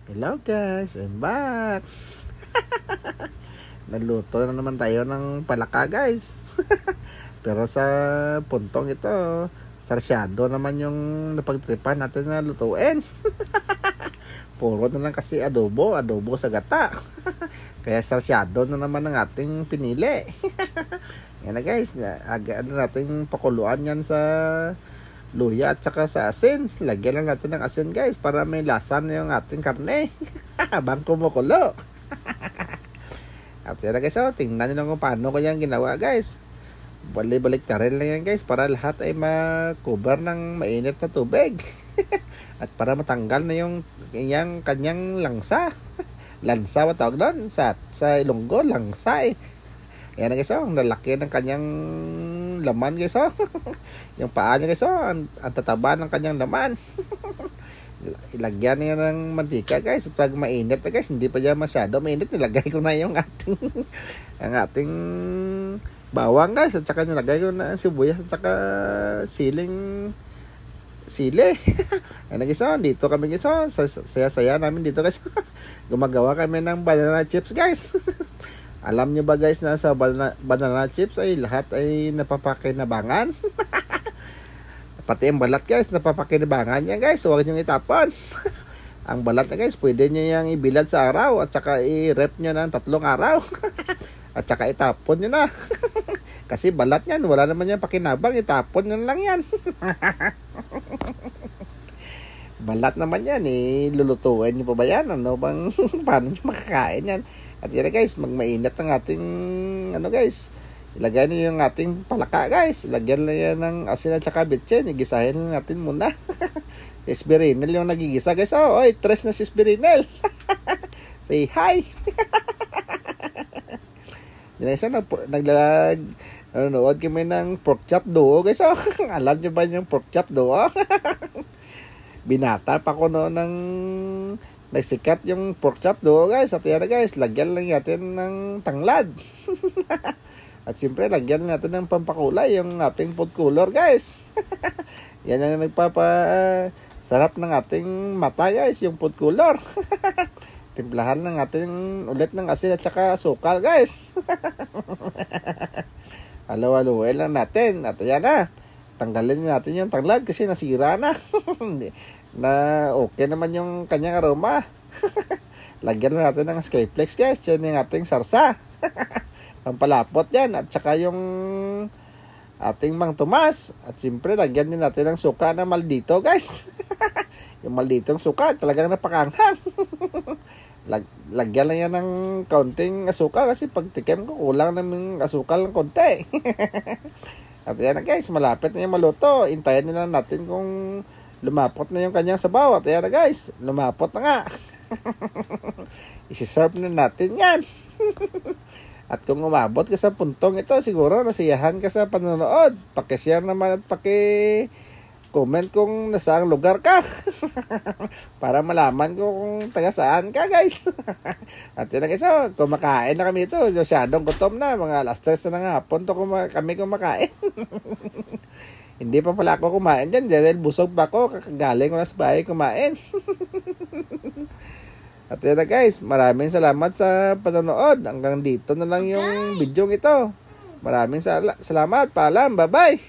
Hello guys, I'm back. Nagluto na naman tayo ng palaka guys. Pero sa puntong ito, sarsyado naman yung napagtripan natin na lutuin. Puro na lang kasi adobo sa gata. Kaya sarsyado na naman ang ating pinili. Yan na guys, nating pakuluan yan sa luya at saka sa asin. Lagyan lang natin ng asin guys para may lasa na yung ating karne. Habang kumukulo. At yan na guys, tingnan nyo lang kung paano ko yan ginawa guys. Balik ta rin lang yan guys para lahat ay ma-cover ng mainit na tubig. At para matanggal na yung kanyang langsa. Lansa, tawag doon sa Ilonggo, langsa eh. Ayan na guys, ang lalaki ng kanyang laman guys, yung paa niya guys, ang tataba ng kanyang laman. Ilagyan niya ng mantika guys. Pag mainit na guys, hindi pa dyan masyado mainit, nilagay ko na yung ang ating bawang guys, at saka nilagay ko na sibuyas at saka sili. Ayan na guys, dito kami guys, saya-saya namin dito guys. Gumagawa kami ng banana chips guys. Alam nyo ba guys na sa banana chips ay lahat ay napapakinabangan. Pati ang balat guys, napapakinabangan yan guys. Huwag nyo itapon. Ang balat na guys, pwede nyo yung ibilad sa araw at saka i-rep nyo ng 3 araw. At saka itapon nyo na. Kasi balat yan, wala naman yan pakinabang, itapon nyo lang yan. Balat naman yan lulutuin nyo pa ba yan? Ano bang, paano nyo makakain yan? At yan guys, magmainit ang ating guys, ilagay niyo yung ating palaka guys. Lagyan lang yan ng asin at saka bitchin. Igisahin lang natin muna. Sisbirinel yung nagigisa guys. Oy, tres na sisbirinel. Say hi. Nanonood kami ng pork chop duo guys. Alam nyo ba yung pork chop duo? Binata pa ko noon ng nagsikat yung pork chop do guys. At yan guys, lagyan lang natin ng tanglad. At siyempre lagyan natin ng pampakulay yung ating food color guys. Yan ang sarap ng ating mata guys, yung food color. Timplahan lang natin ulit ng asin at saka sukal guys. Halo-haloin lang natin. At yan na, tanggalin natin yung tanglad kasi nasira na. Na okay naman yung kanyang aroma. Lagyan na natin ng Skyflex guys. Yan yung ating sarsa. Pampalapot yan. At saka yung ating Mang Tomas. At siyempre lagyan din natin ng suka na maldito guys. Yung malditong suka talagang napakanghang. Lagyan lang yan ng kaunting asukal kasi pag tikim ko kulang naman asukal ng konti. At yan na guys, malapit na yung maluto. Intayin na lang natin kung lumapot na yung kanyang sabaw. At yan na guys, lumapot na nga. Isi-serve na natin yan. At kung umabot ka sa puntong ito, siguro nasiyahan ka sa panonood. Paki-share naman at paki-comment kung nasaang lugar ka. Para malaman ko kung taga saan ka guys. At yan na guys, kumakain na kami ito. Masyadong gutom na. Mga alas 3 na nga hapon to kami kumakain. Hindi pa pala ako kumain dyan dahil busog pa ako. Kakagaling ko na sa bahay kumain. At yan na guys, maraming salamat sa panonood. Hanggang dito na lang yung video ito. Maraming salamat. Paalam. Bye-bye.